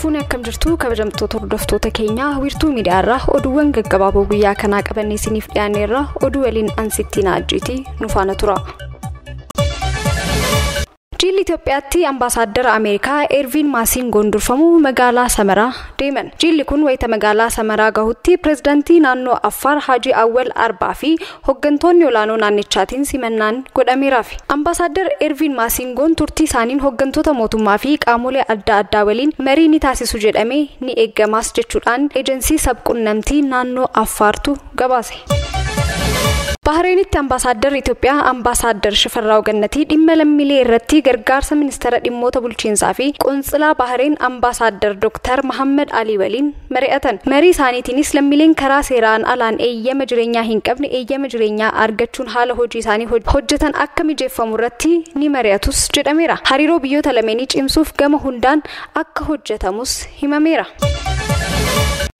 Harkifuun akkam jirtu kabajamtoota hordoftoota keenya wiirtuu miidiyaarraa oduuwwan gaggabaaboo guyyaa kanaa qabannee isiniif dhiyaanneerra oduu waliin ansittiin ajjiiti nu faana tura. Jilli Itoophiyaatti ambaasaadara Ameerikaa Ervin Maasingoon durfamu magaalaa Samaraa deeman. Jilli kun wayita magaalaa Samaraa gahutti pirezidaantii naannoo Affaar Haji Awwal Arbaa fi hooggantoonni olaanoo naannichaatiin simannaan godhameeraaf. Ambaasaadar Ervin Maasingoon turtii isaaniin hooggantoota mootummaa fi qaamolee adda addaa waliin marii ni taasisu jedhamee ni eeggamaas jechuudhaan eejensii sabquunnamtii naannoo Affaartu gabaase. Bahreenitti ambaasaadar Itoophiyaa ambaasaadar Shifarraa'u Gannatii dhimma lammiilee irratti gargaarsa ministeera dhimmoota bulchiinsaa fi qoonsilaa Bahreen ambaasaadar Dr. Muhammad Ali waliin mari'atan. Marii isaaniitiinis lammiileen karaa seeraan alaan eeyyama jireenyaa hin qabne eeyyama jireenyaa argachuun haala hojii isaanii hojjetan akka mijeeffamu irratti ni mari'atus jedhameera. Hariiroo biyyoota lameenii cimsuuf gama hundaan akka hojjetamus himameera.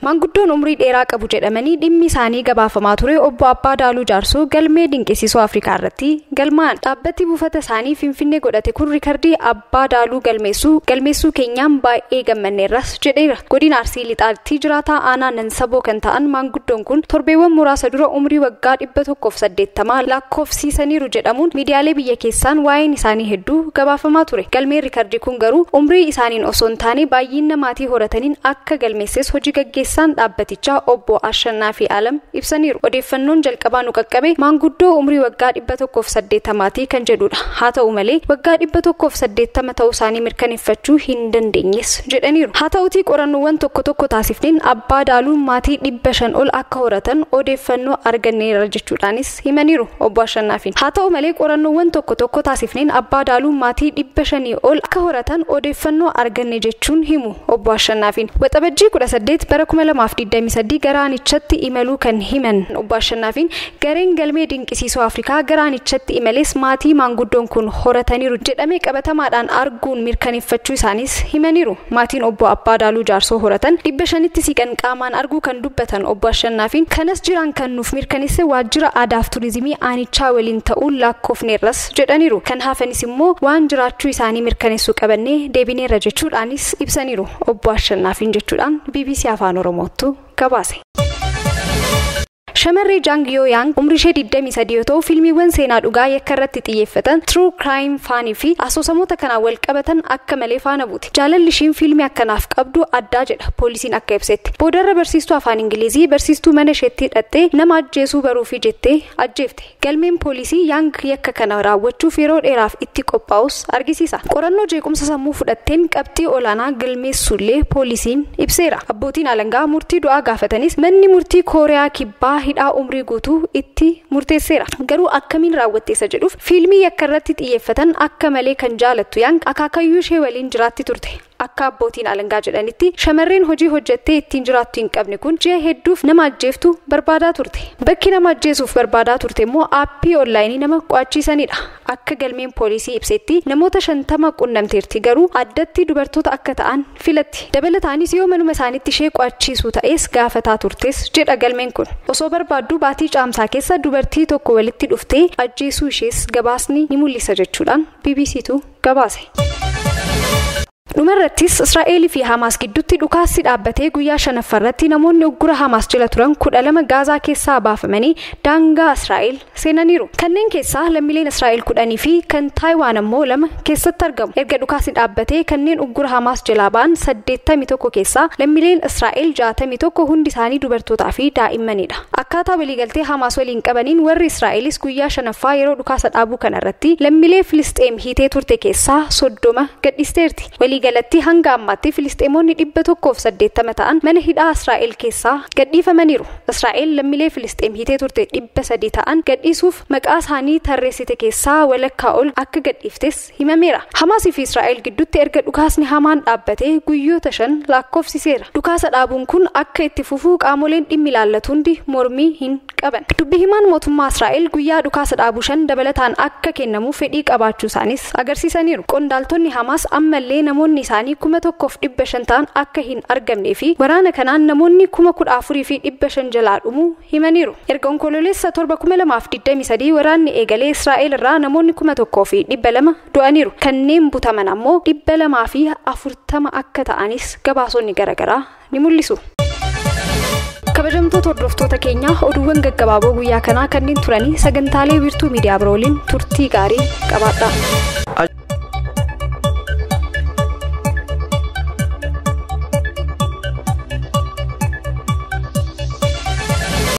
Maanguddoon umrii dheeraa qabu jedhamanii dhimmi isaanii gabaafamaa ture obbo Abbaa Daaluu Jaarsoo galmee dinqisiisoo Afrikaa irratti galmaa'an. Dhaabbati buufata isaanii Finfinnee godhate kun riikardii Abbaa Daaluu galmeessuu keenyaan baay'ee gammanneerras jedheera. Godina Arsii Lixaatti jiraataa aanaa Nansaboo kan ta'an maanguddoon kun torbeewwan muraasa dura umrii waggaa 180 lakkoofsiisaniiru jedhamuun miidiyaalee biyya keessaan waa'een isaanii hedduu gabaafamaa ture. Galmeen riikardii kun garuu umrii isaaniin osoo hin taane baay'ina maatii horataniin akka galmeesses hojii gaggeessan dhaabbatichaa obbo Ashannaa fi Alam ibsaniiru. Odeeffannoon jalqabaa nu qaqqabe maanguddoo umrii waggaa 180 kan jedhudha. Haa ta'u malee waggaa 180 ta'uu isaanii mirkaneeffachuu hin dandeenyes jedhaniiru. Haa ta'utii qorannoowwan tokko taasifneen Abbaa Daaluun maatii 500 ol akka horatan odeeffannoo arganneera jechuudhaanis himaniiru obbo Ashannaafiin. Haa ta'u malee qorannoowwan tokko taasifneen Abbaa Daaluun maatii 500 ol akka horatan odeeffannoo arganne jechuun himu obbo Ashannaafiin. Waxabajjii 18 bara 2023 garaanichatti imaluu kan himan obbo Ashannaafiin gareen galmee dinqisiisoo Afrikaa garaanichatti imalees maatii maanguddoon kun horataniiru jedhamee qabatamaadhaan arguun mirkaneeffachuu isaanis himaniiru. Maatiin obbo Abbaa Daaluu Jaarsoo horatan 500tti siqan qaamaan arguu kan dubbatan obbo Ashannaafiin kanas jiraan kan nuuf mirkaneesse waajjira aadaa fi turizimii aanichaa waliin ta'uun lakkoofneerras jedhaniiru. Kan hafanis immoo waan jiraachuu isaanii mirkaneessuu qabannee deebineerra jechuudhaanis ibsaniiru obbo Ashannaafiin jechuudhaan BBC Afaan Oromootu gabaase. Shamarree Jang Yoo-yang umrii ishee 23 yoo ta'u fiilmiiwwan seenaa dhugaa yakka irratti xiyyeeffatan True Crime faanii fi asoosamoota kanaan wal qabatan akka malee faana buute. Jaalalli ishiin fiilmii akkanaaf qabdu addaa jedha poolisiin akka ibsetti. Boodarra barsiistuu afaan Ingilizii barsiistuu mana isheetti hidhattee nama ajjeesuu baruufi jettee ajjeefte. Galmeen poolisii Yang yakka kana raawwachuuf yeroo dheeraaf itti qophaa'us argisiisa. Qorannoo jeequmsa sammuu fudhatteen qabxii olaanaa galmeessullee poolisiin ibseera. Abbootiin alangaa murtii du'aa gaafatanis manni murtii Kooriyaa Kibbaa hidhaa umrii guutuu itti murteesseera. Garuu akkamiin raawwatteessa jedhuuf fiilmii yakka irratti xiyyeeffatan akka malee kan jaalattu Yang akaakayyuu ishee waliin jiraatti turte. Akka abbootiin alangaa jedhanitti shamarreen hojii hojjettee ittiin jiraattu hin qabne kun ji'a hedduuf nama ajjeeftu barbaadaa turte. Bakki nama ajjeesuuf barbaadaa turte immoo aappii onlaayinii nama qo'achiisanidha. Akka galmeen poolisii ibsetti namoota 50 qunnamteerti garuu addatti dubartoota akka ta'an filatti. Dabalataanis yoo manuma isaaniitti ishee qo'achiisuu ta'es gaafataa turtes jedha galmeen kun. Osoo barbaaddu baatii caamsaa keessa dubartii tokko walitti dhuftee ajjeesuu ishees gabaasni ni mul'isa jechuudhaan BBCtu gabaase. Dhumarrattis Israa'eel fi Hamaas gidduutti dhukaasni dhaabbatee guyyaa 5ffaarratti namoonni uggura Hamaas jala turan 12 Gaazaa keessaa baafamanii daangaa Israa'eel seenaniiru. Kanneen keessaa lammiileen Israa'eel 10 fi kan Taayiwaan ammoo 2 keessatti argamu. Erga dhukaasni dhaabbatee kanneen uggura Hamaas jalaa ba'an 81 keessaa lammiileen Israa'eel 61 hundi isaanii dubartootaa fi daa'immanidha. Akkaataa waliigaltee Hamaas waliin qabaniin warri Israa'elis guyyaa 5ffaa yeroo dhukaasa dhaabuu kanarratti lammiilee Filisxeem hiitee turte keessaa 30 gadhiisteerti. Galatti hanga ammaatti Filisxeemonni 180 ta'an mana hidhaa Israa'eel keessaa gadhiifamaniiru. Israa'eel lammiilee Filisxeem hiitee turte 300 ta'an gadhiisuuf maqaa isaanii tarreessite keessaa walakkaa ol akka gadhiiftes himameera. Hamaas fi Israa'eel gidduutti erga dhukaasni hamaan dhaabbatee guyyoota 5 lakkoofsiseera. Dhukaasa dhaabuun kun akka itti fufuu qaamoleen dhimmi ilaallatu hundi mormii hin qaban. Dubbi himaan mootummaa Israa'el guyyaa dhukaasa dhaabuu 5 dabalataan akka kennamu fedhii qabaachuu isaanis agarsiisaniiru. Qondaaltonni Hamaas ammallee namoonni isaanii 1500 ta'an akka hin argamnee fi waraana kanaan namoonni 14,500 jalaa dhumuu himaniiru. Erga onkololeessa 2023 waraanni eegalee Israa'el irraa namoonni 1,200 du'aniiru. Kanneen butaman ammoo 240 akka ta'anis gabaasonni garaagaraa ni mul'isu. Kabajamtoota hordoftoota keenya oduuwwan gaggabaaboo guyyaa kanaa kanneen turanii sagantaalee wiirtuu miidiyaa biroo waliin turtii gaarii qabaadhaa.